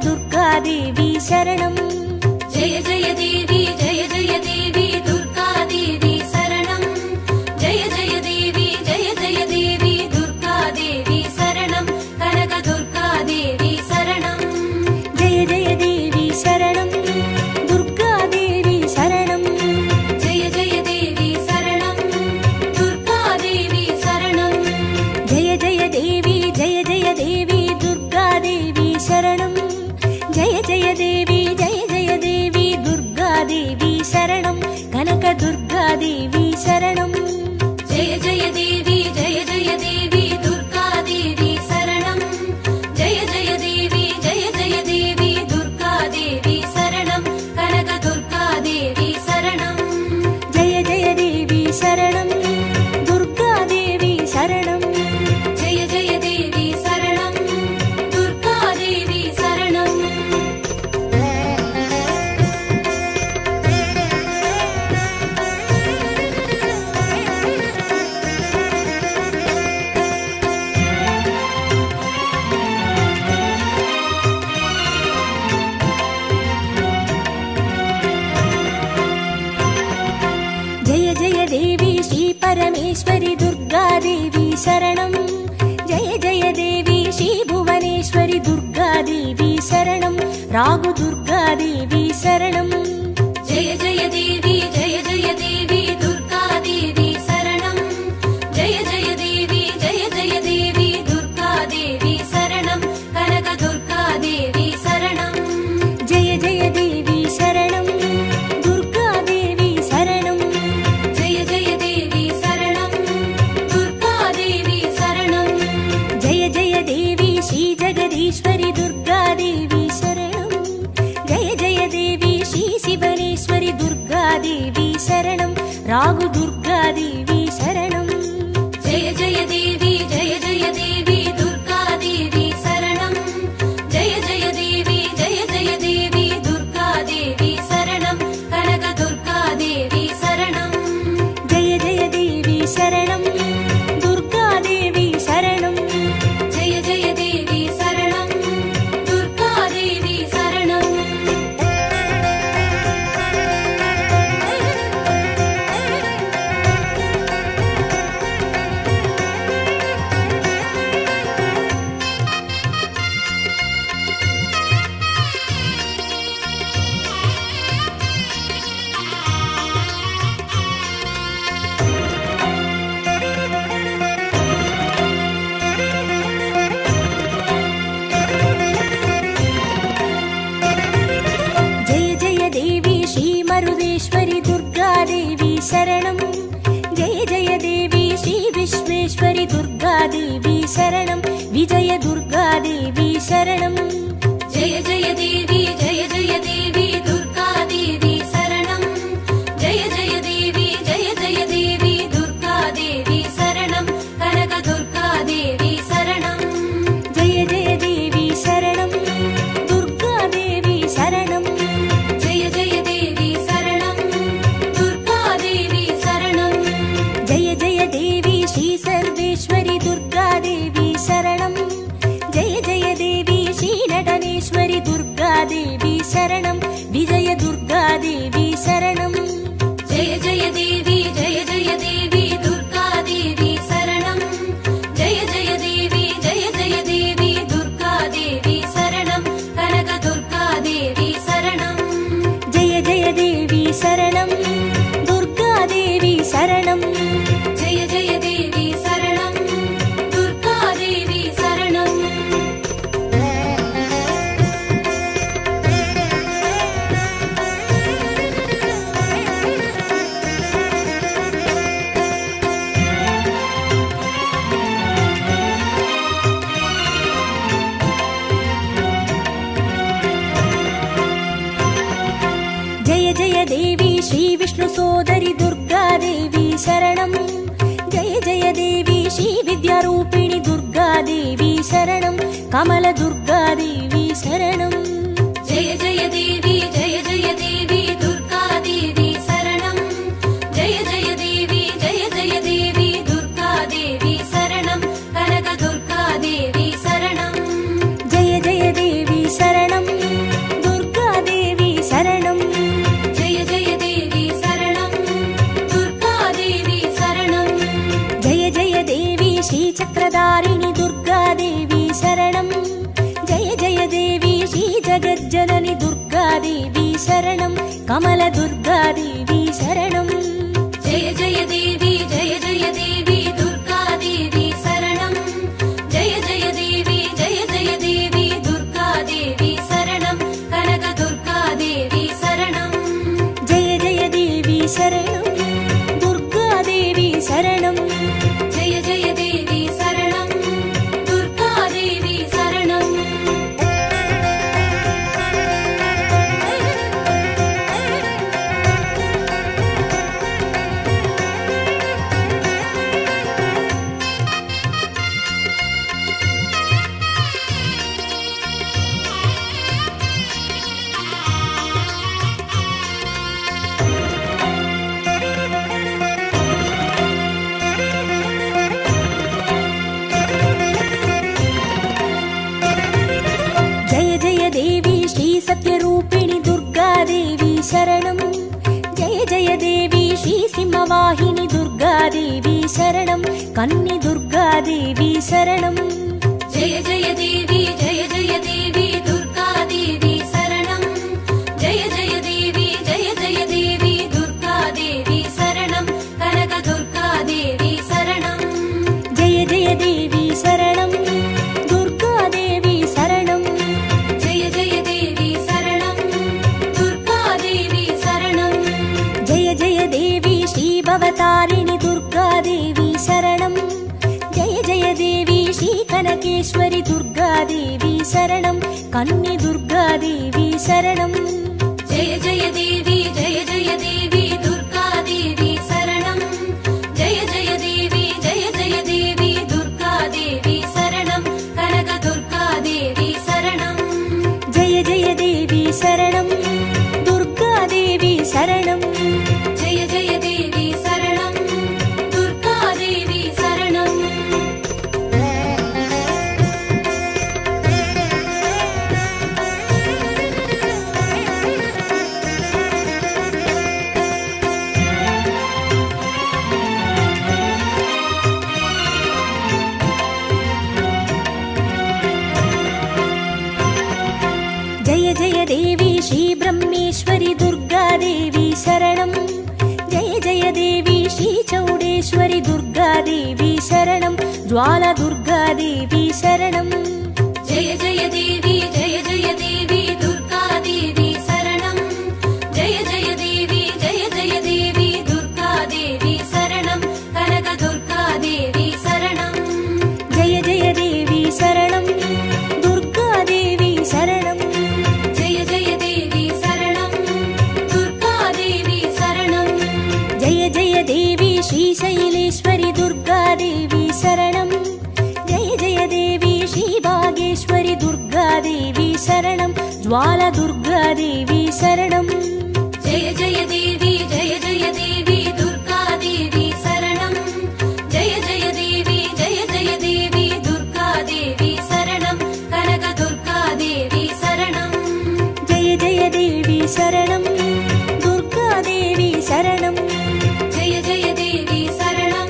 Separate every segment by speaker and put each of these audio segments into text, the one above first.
Speaker 1: दुर्गादेवी शरणं।
Speaker 2: जय जय देवी जय जय देवी दुर्गा देवी शरणं। जय जय देवी जय जय देवी दुर्गा देवी शरणं। कनक दुर्गा देवी शरणं।
Speaker 1: जय जय देवी शरणं दुर्गा देवी शरणं।
Speaker 2: जय जय देवी शरणं दुर्गा देवी शरणं।
Speaker 1: जय जय देवी दुर्गा देवी शरणं। जय जय देवी दुर्गा देवी शरणं। कनक दुर्गा देवी शरणं।
Speaker 2: जय जय देवी दुर्गा देवी शरणं। जय जय देवी दुर्गा देवी शरणं। कनक दुर्गा देवी शरणं।
Speaker 1: जय जय देवी शरणं दुर्गा देवी शरणं।
Speaker 2: जय जय देवी शरणं दुर्गा देवी शरणं।
Speaker 1: जय जय देवी श्री परमेश्वरी दुर्गा देवी शरणं। जय जय देवी श्री भुवनेश्वरी दुर्गा देवी शरणं। रागु दुर्गा देवी शरणं।
Speaker 2: जय जय देवी दुर्गा देवी शरणं। जय जय देवी दुर्गा देवी शरणं। कनक दुर्गा देवी शरणं।
Speaker 1: जय जय देवी शरणं दुर्गा देवी शरणं।
Speaker 2: जय जय देवी शरणं दुर्गा देवी शरणं।
Speaker 1: जय जय देवी श्री जगदीश्वरी दुर्गा देवी शरणं। जय जय देवी श्री शिवनेश्वरी दुर्गा देवी शरणं। रागु दुर्गा देवी शरणं।
Speaker 2: जय जय देवी दुर्गा देवी शरणं। जय जय देवी दुर्गा देवी शरणं। कनक दुर्गा देवी शरणं।
Speaker 1: जय जय देवी शरणं दुर्गा देवी शरणं।
Speaker 2: जय जय देवी शरणं दुर्गा देवी शरणं।
Speaker 1: जय जय देवी श्री मरुदेश्वरी दुर्गा देवी शरणं। जय जय देवी श्री विश्वेश्वरी दुर्गा देवी शरणं। विजय दुर्गा देवी शरणं।
Speaker 2: जय जय देवी दुर्गा देवी शरणं। जय जय देवी दुर्गा देवी शरणं। कनक दुर्गा देवी शरणं।
Speaker 1: जय जय देवी शरणं दुर्गा देवी शरणं।
Speaker 2: जय जय देवी शरणं दुर्गा देवी शरणं।
Speaker 1: जय जय देवी श्री सर्वेश्वरी दुर्गा देवी शरणं। जय जय देवी श्री नटनेश्वरी दुर्गा देवी शरणं। विजय दुर्गा देवी शरणं।
Speaker 2: जय जय देवी दुर्गा देवी शरणं। जय जय देवी दुर्गा देवी शरणं। कनक दुर्गा देवी शरणं।
Speaker 1: जय जय देवी शरणं दुर्गा देवी शरणं।
Speaker 2: जय जय देवी शरणं दुर्गा देवी शरणं।
Speaker 1: जय जय देवी श्री विष्णु सोदरी दुर्गा देवी शरणं। जय जय देवी श्री विद्यारूपिणी दुर्गा देवी शरणं। कमल दुर्गा देवी शरणं।
Speaker 2: जय जय देवी दुर्गा देवी शरणं। जय जय देवी दुर्गा देवी शरणं। कनक दुर्गा देवी शरणं।
Speaker 1: जय जय देवी शरणं கமல துர்காதேவி சரணம்.
Speaker 2: ஜெய ஜெய தேவி ஜெய ஜெய தேவி துர்காதேவி சரணம். ஜெய ஜெய தேவி ஜெய ஜெய தேவி துர்காதேவி சரணம். கனக துர்காதேவி சரணம்.
Speaker 1: ஜெய ஜெய தேவி சரணம். துர்காதேவி சரணம்.
Speaker 2: ஜெய ஜெய தேவி சரணம். துர்காதேவி சரணம்.
Speaker 1: जय जय देवी श्री सत्यरूपिणी दुर्गा देवी शरणं. जय जय देवी श्री सिंहवाहिनी दुर्गा देवी शरणं. कन्नी दुर्गा देवी शरणं.
Speaker 2: जय जय देवी जय जय देवी दुर्गादेवी शरणं. जय जय देवी जय जय देवी दुर्गादेवी शरणं. कनक दुर्गादेवी शरणं.
Speaker 1: जय जय देवी शरणं. दुर्गा देवी शरणं.
Speaker 2: जय जय देवी शरणं. दुर्गादेवी शरणं.
Speaker 1: जय जय देवी श्री भवतारिणी दुर्गा देवी शरणं. जय जय देवी श्री कनकेश्वरी दुर्गा देवी शरणं. कन्नी दुर्गा देवी शरणं.
Speaker 2: जय जय देवी जय जय देवी दुर्गादेवी शरणं. जय जय देवी जय जय देवी दुर्गादेवी शरणं. कनक दुर्गादेवी शरणं.
Speaker 1: जय जय देवी शरणं. दुर्गा देवी शरणं.
Speaker 2: जय जय देवी शरणं. दुर्गादेवी शरणं. जय जय देवी श्री ब्रह्मेश्वरी दुर्गा देवी शरणं. जय जय देवी श्री चौडेश्वरी दुर्गा देवी शरणं. ज्वाला दुर्गा देवी शरणं. जय जय देवी जय जय देवी दुर्गादेवी शरणं. जय जय देवी जय जय देवी दुर्गादेवी शरणं. कनक दुर्गादेवी शरणं.
Speaker 1: जय जय देवी शरणं. दुर्गा देवी शरणं.
Speaker 2: जय जय देवी शरणं. दुर्गादेवी शरणं.
Speaker 1: जय जय देवी श्री शैलेश्वरी दुर्गा देवी शरणं. जय जय देवी श्री भागेश्वरी दुर्गा देवी शरणं. ज्वाला दुर्गा देवी शरणं.
Speaker 2: जय जय देवी जय जय देवी दुर्गादेवी शरणं. जय जय देवी जय जय देवी दुर्गादेवी शरणं. कनक दुर्गादेवी शरणं.
Speaker 1: जय जय देवी शरणं. दुर्गा देवी शरणं.
Speaker 2: जय जय देवी शरणं.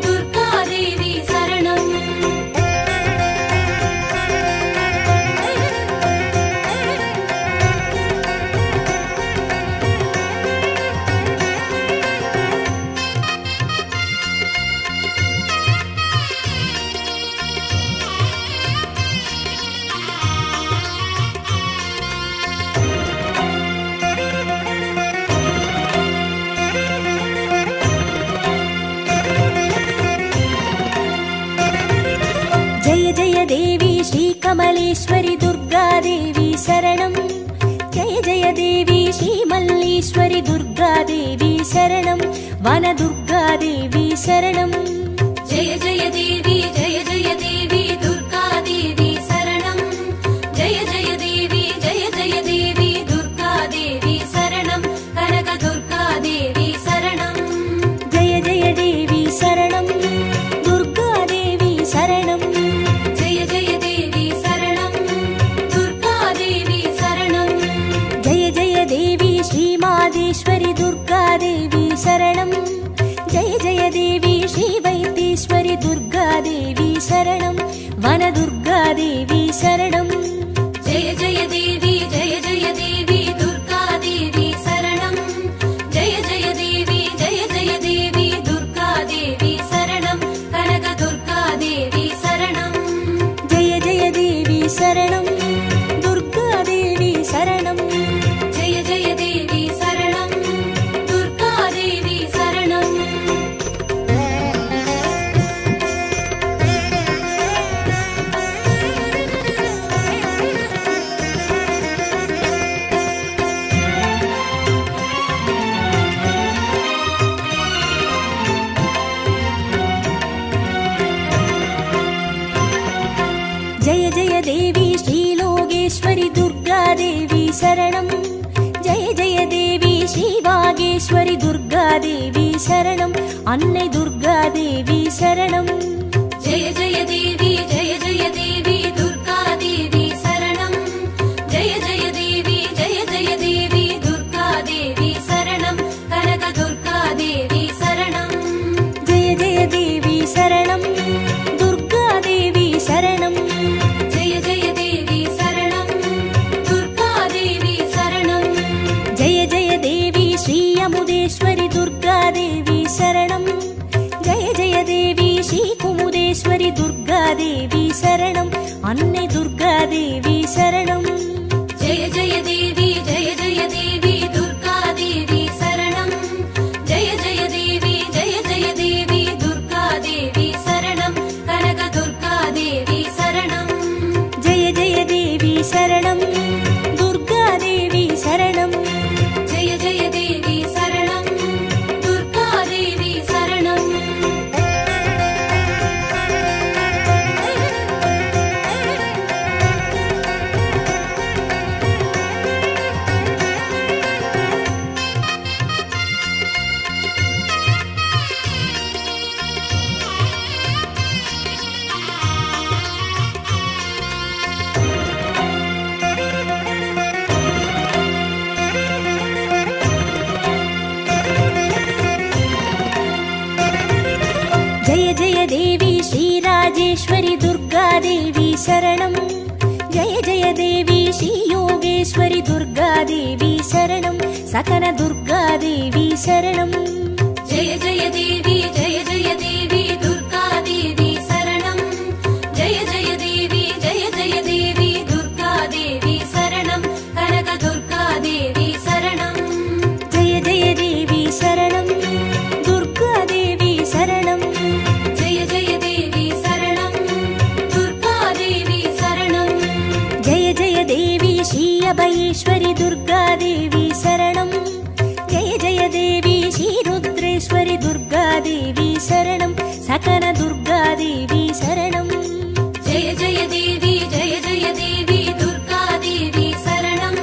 Speaker 2: दुर्गादेवी शरणं.
Speaker 1: जय जय देवी श्री कमलेश्वरी दुर्गा देवी शरणं. जय जय देवी श्री मल्लेश्वरी दुर्गा देवी शरणं. वन दुर्गा देवी शरणं.
Speaker 2: जय जय देवी जय जय देवी दुर्गादेवी शरणं. जय जय देवी जय जय देवी दुर्गादेवी शरणं. कनक दुर्गादेवी शरणं.
Speaker 1: जय जय देवी शरणं. दुर्गा देवी शरणं.
Speaker 2: जय जय देवी शरणं. दुर्गादेवी शरणं.
Speaker 1: जय जय देवी श्री मादेश्वरी दुर्गा देवी शरणं. जय जय देवी श्री वैद्येश्वरी दुर्गा देवी शरणं. वन दुर्गा देवी शरणं.
Speaker 2: जय जय देवी जय जय देवी दुर्गादेवी शरणं.
Speaker 1: குமுதேஸ்வரி துர்காதேவி சரணம். அன்னை துர்காதேவி சரணம்.
Speaker 2: ஜெய ஜெய தேவி ஜெய ஜெய தேவி துர்காதேவி சரணம். ஜெய ஜெய தேவி ஜெய ஜெய தேவி துர்காதேவி சரணம். கனக துர்காதேவி சரணம்.
Speaker 1: ஜெய ஜெய தேவி சரணம். துர்காதேவி சரணம்.
Speaker 2: ஜெய ஜெய தேவி சரணம். துர்காதேவி சரணம்.
Speaker 1: ஜெய ஜெய தேவி ஸ்ரீ அமுதேஸ்வரி துர்காதேவி சரணம். ஜெய ஜெய தேவி ஸ்ரீ குமுதேஸ்வரி துர்காதேவி சரணம். அன்னை துர்காதேவி சரணம்.
Speaker 2: ஜெய ஜெய தேவி ஜெய ஜெய தேவி துர்காதேவி சரணம். ஜெய ஜெய தேவி ஜெய ஜெய தேவி துர்காதேவி சரணம். கனக துர்காதேவி சரணம்.
Speaker 1: ஜெய ஜெய தேவி சரணம். துர்காதேவி சரணம்.
Speaker 2: ஜெய ஜெய தேவி சரணம். துர்காதேவி சரணம்.
Speaker 1: ஜெய ஜெய தேவி ஸ்ரீ ராஜேஸ்வரி துர்காதேவி சரணம். ஜெய ஜெய தேவி ஸ்ரீ யோகேஸ்வரி துர்காதேவி சரணம். சகன துர்காதேவி சரணம்.
Speaker 2: ஜெய ஜெய தேவி ஜெய ஜெய தேவி துர்காதேவி சரணம். ஜெய ஜெய தேவி ஜெய ஜெய தேவி துர்காதேவி சரணம். கனக துர்காதேவி சரணம்.
Speaker 1: ஜெய ஜெய தேவி சரணம். துர்காதேவி சரணம்.
Speaker 2: ஜெய ஜெய தேவி சரணம். துர்காதேவி சரணம்.
Speaker 1: ஜெய ஜெய தேவி ஸ்ரீ அபயேஸ்வரி துர்காதேவி சரணம். ஜெய ஜெய தேவி ஸ்ரீ ருத்ரேஸ்வரி துர்காதேவி சரணம். சகன துர்காதேவி சரணம்.
Speaker 2: ஜெய ஜெய தேவி ஜெய ஜெய தேவி துர்காதேவி சரணம்.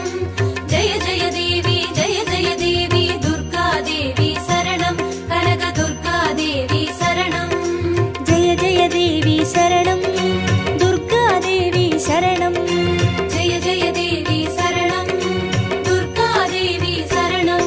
Speaker 2: ஜெய ஜெய தேவி ஜெய ஜெய தேவி துர்காதேவி சரணம். கனக துர்காதேவி சரணம்.
Speaker 1: ஜெய ஜெய தேவி சரணம். துர்காதேவி சரணம்.
Speaker 2: ஜெய ஜெய தேவி சரணம். துர்காதேவி சரணம்.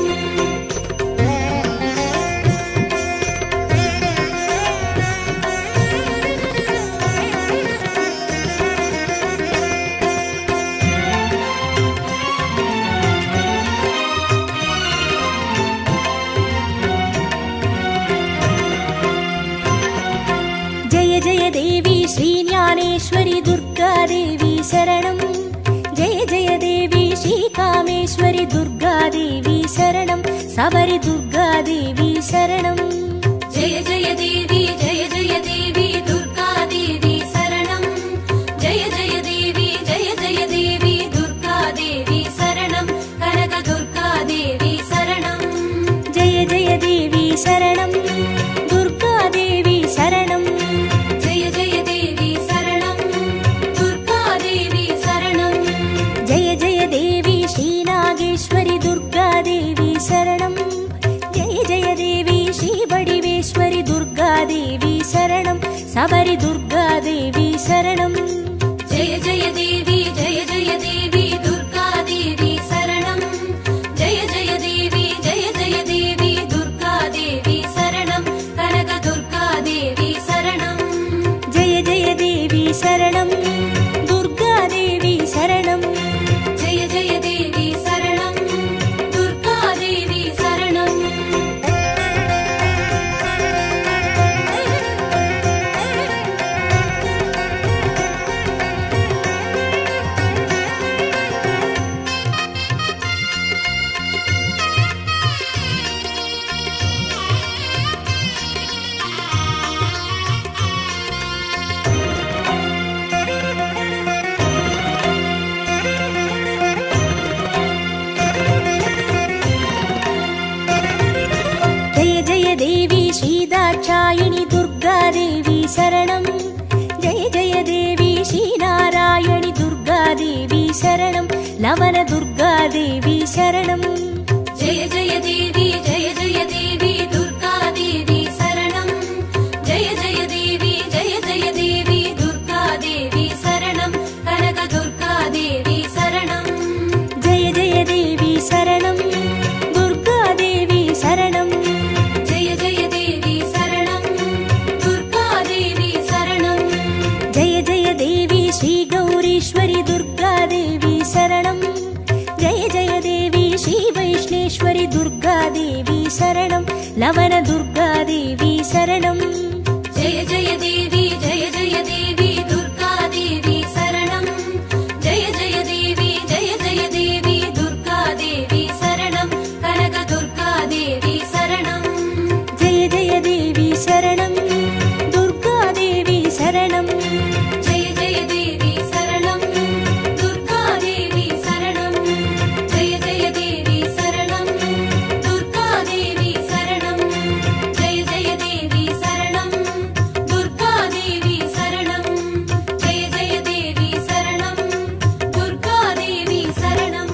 Speaker 1: ஜெய ஜெய தேவி ஸ்ரீ ஞானேஸ்வரி துர்காதேவி சரணம். ஜெய ஜெய தேவி ஸ்ரீ காமேஸ்வரி துர்காதேவி சரணம். சபரி துர்காதேவி சரணம்.
Speaker 2: ஜெய ஜெய தேவி ஜெய ஜெய தேவி துர்காதேவி சரணம். ஜெய ஜெய தேவி ஜெய ஜெய தேவி துர்காதேவி சரணம். கனக துர்காதேவி சரணம்.
Speaker 1: ஜெய ஜெய தேவி சரணம். துர்காதேவி சரணம்.
Speaker 2: ஜெய ஜெய தேவி சரணம். துர்காதேவி சரணம்.
Speaker 1: ஜெய ஜெய தேவி ஸ்ரீ நாகேஸ்வரி துர்காதேவி சரணம். ஜெய ஜெய தேவி ஸ்ரீ வடிவேஸ்வரி துர்காதேவி சரணம். சபரி துர்காதேவி சரணம்.
Speaker 2: ஜெய ஜெய தேவி ஜெய ஜெய தேவி துர்காதேவி சரணம். ஜெய ஜெய தேவி ஜெய ஜெய தேவி துர்காதேவி சரணம். கனக துர்காதேவி சரணம்.
Speaker 1: ஜெய ஜெய தேவி சரணம். துர்காதேவி சரணம்.
Speaker 2: ஜெய ஜெய தேவி சரணம். துர்காதேவி சரணம்.
Speaker 1: தேவி ஸ்ரீ தாட்சாயினி துர்காதேவி சரணம். ஜெய ஜெய தேவி ஸ்ரீ நாராயணி துர்காதேவி சரணம். லவன துர்காதேவி சரணம்.
Speaker 2: ஜெய ஜெய தேவி ஜெய
Speaker 1: शरणं लवण दुर्गा देवी शरणं
Speaker 2: जय जय देवी दुर्गा देवी शरणं जय जय देवी दुर्गा देवी शरणं कनक दुर्गा देवी शरणं
Speaker 1: जय जय देवी शरणं दुर्गा देवी शरणं
Speaker 2: जय जय देवी शरणं दुर्गा देवी शरणं जय जय देवी शरणं दुर्गा देवी शरणं जय जय देवी शरणं दुर्गा देवी शरणं जय जय देवी शरणं दुर्गा देवी शरणं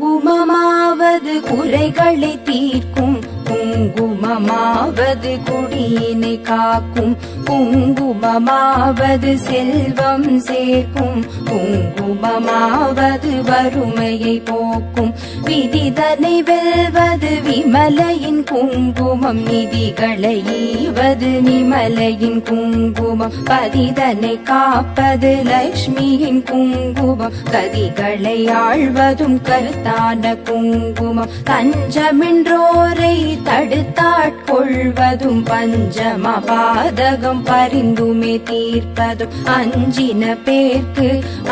Speaker 3: குங்குமமாவது குறைகளை தீர்க்கும் குங்குமமாவது குடியினை காக்கும் குங்குமமாவது செல்வம் சேர்க்கும் குங்குமமாவது வறுமையை போக்கும் விதிதனை வெல்வது விமலையின் குங்குமம் நிதிகளை ஈவது நிமலையின் குங்குமம் பதிதனை காப்பது லக்ஷ்மியின் குங்குமம் கதிகளை ஆழ்வதும் கருத்தான குங்குமம் தஞ்சமென்றோரை தடுத்தாட்கொள்வதும் பஞ்சம பாதகம் பரிந்துமே தீர்ப்பதும் அஞ்சின பேர்க்கு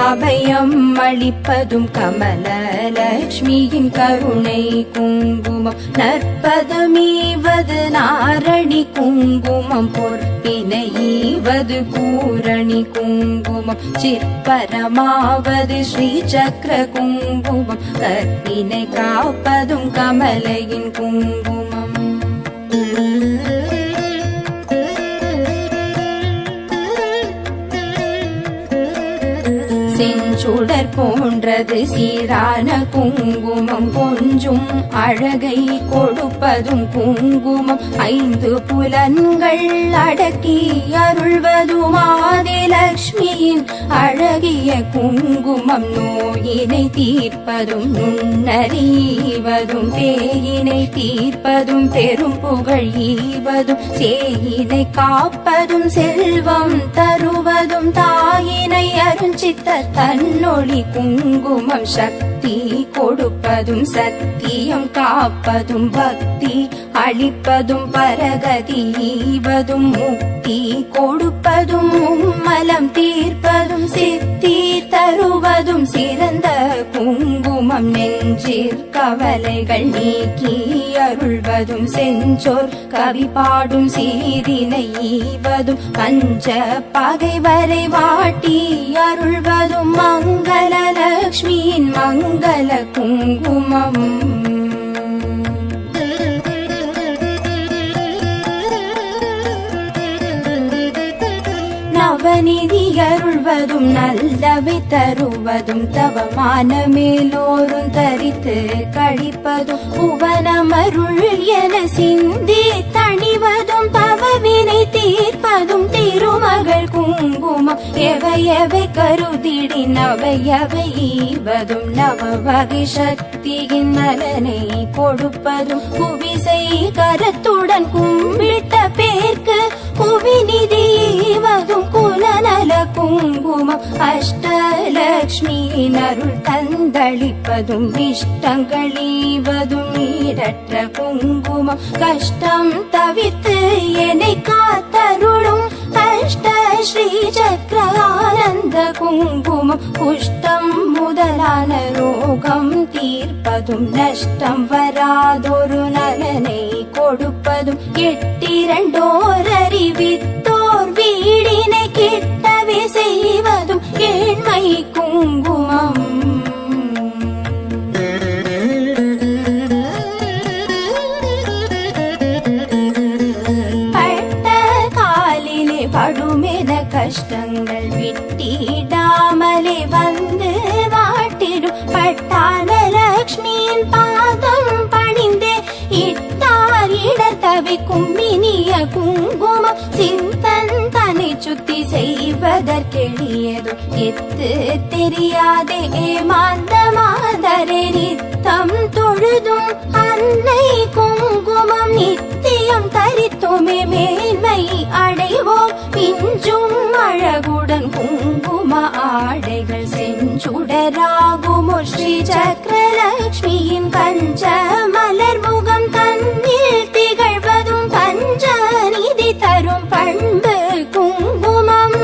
Speaker 3: அபயம் அளிப்பதும் கமலலக்ஷ்மியின் கருணை குங்குமம் நற்பதமீவது நாரணி குங்குமம் பொற்பினை ஈவது பூரணி குங்குமம் சிற்பரமாவது ஸ்ரீ சக்கர குங்குமம் கற்பினை காப்பதும் கமலையின் குங்குமம் செஞ்சுடர் போன்றது சீரான குங்குமம் கொஞ்சும் அழகை கொடுப்பதும் குங்குமம் ஐந்து புலன்கள் அடக்கி அருள்வதும் ஆதிலக்ஷ்மியின் அழகிய குங்குமம் நோயினை தீர்ப்பதும் நுண்ணறிவதும் பேயினை தீர்ப்பதும் பெரும் புகழ் ஈவதும் சேயினை காப்பதும் செல்வம் தருவதும் தாயினை அருஞ்சித்த தன்னொளி குங்குமம் சக்தி கொடுப்பதும் சத்தியம் காப்பதும் பக்தி அளிப்பதும் பரகதி ஈவதும் முக்தி கொடுப்பதும் மும்மலம் தீர்ப்பதும் சித்தி தருவதும் சிறந்த குங்குமம் நெஞ்சிற் கவலைகள் நீக்கி அருள்வதும் செஞ்சோர் கவி பாடும் சீரினை ஈவதும் பஞ்ச பகைவரை வாட்டி அருள்வதும் மங்கள லக்ஷ்மியின் மங்கள குங்குமம் நவநிதி அருள்வதும் நல்லவை தருவதும் தவமான மேலோரும் தரித்து கழிப்பதும் புவனமருள் என சிந்தி தணிவதும் பவவினை தீர்ப்பதும் திருமகள் குங்குமம் எவை எவை கருதிடி நவையவை ஈவதும் நவ வகை சக்தியின் நலனை கொடுப்பதும் குவிசை கரத்துடன் கும்பிட்ட பேர்க்கு குவிநிதி ஈவதும் குலநல குங்குமம் அஷ்டலக்ஷ்மியின் அருள் தந்தளிப்பதும் இஷ்டங்கள் ஈவதும் ஈடற்ற குங்குமம் கஷ்டம் தவிர்த்து என்னை காத்தருளும் அஷ்ட ஸ்ரீ சக்கர ஆனந்த குங்குமம் குஷ்டம் முதலான ரோகம் தீர்ப்பதும் நஷ்டம் வராதொரு நலனை கொடுப்பதும் எட்டிரண்டோர் அறிவித்தோர் வீடினை கிட்டவே செய்வதும் ஏழ்மை குங்குமம் பட்ட காலிலே படுமென கஷ்டங்கள் விட்டிடாமலே வந்து வாட்டிடும் பட்டாள லக்ஷ்மியின் பாதம் பணிந்தே இட்டார் இடர் தவிக்கும் இனிய குங்குமம் சிந்தன் தன்னை சுத்தி செய்வதற்கெளியதும் எத்து தெரியாதே ஏமாந்த மாதரே நித்தம் தொழுதும் அன்னை குங்குமம் நித்தியம் தரித்துமே மேன்மை அடைவோம் பெயராகுமோ ஸ்ரீ சக்கரலக்ஷ்மியின் கஞ்ச மலர் முகம் தன்னில் திகழ்வதும் பஞ்சநிதி தரும் பண்பு குங்குமம்.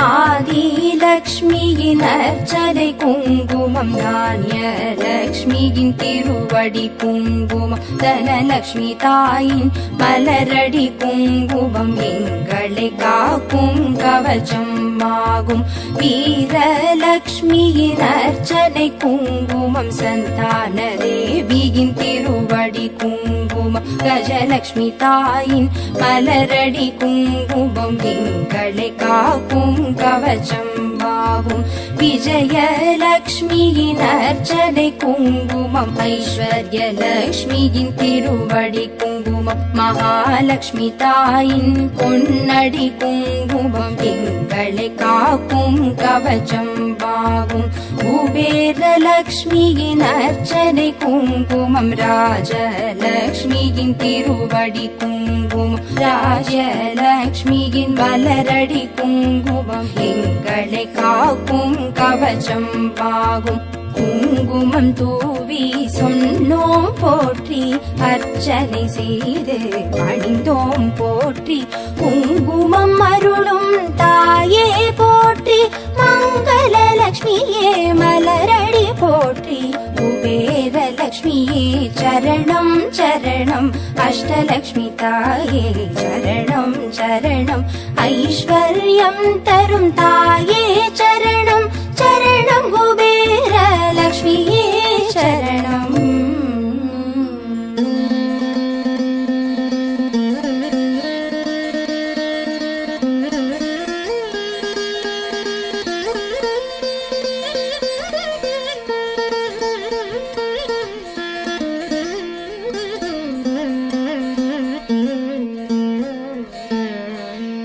Speaker 3: ஆதிலக்ஷ்மியின் அர்ச்சனை குங்குமம், தானியலக்ஷ்மியின் திருவடி குங்குமம், தனலக்ஷ்மி தாயின் மலரடி குங்குமம் எங்களை காக்கும் கவச்சம் ஆகும். வீரலக்ஷ்மியின் அர்ச்சனை குங்குமம், சந்தான தேவியின் திருவடி குங்குமம், கஜலக்ஷ்மி தாயின் மலரடி குங்குமம் எங்களை காக்கும் கவச்சம் ஆகும். விஜயலக்ஷ்மியின் அர்ச்சனை குங்குமம், ஐஸ்வர்யலக்ஷ்மியின் திருவடி குங்குமம், மகாலட்சுமி தாயின் பொன்னடி குங்குமம் எங்களை காக்கும் கவச்சம் ஆகும். குபேரலக்ஷ்மியின் அர்ச்சனை குங்குமம், ராஜலக்ஷ்மியின் திருவடி குங்குமம், ராஜலக்ஷ்மியின் மலரடி குங்குமம் எங்களை காக்கும் கவச்சம் ஆகும். குங்குமம் தூவி சொன்னோம் போற்றி, அர்ச்சனை செய்து பணிந்தோம் போற்றி, குங்குமம் அருளும் தாயே போற்றி, மங்களலக்ஷ்மியே மலரடி போற்றி, குபேரலக்ஷ்மியே சரணம் சரணம், அஷ்டலக்ஷ்மி தாயே சரணம் சரணம், ஐஸ்வர்யம் தரும் தாயே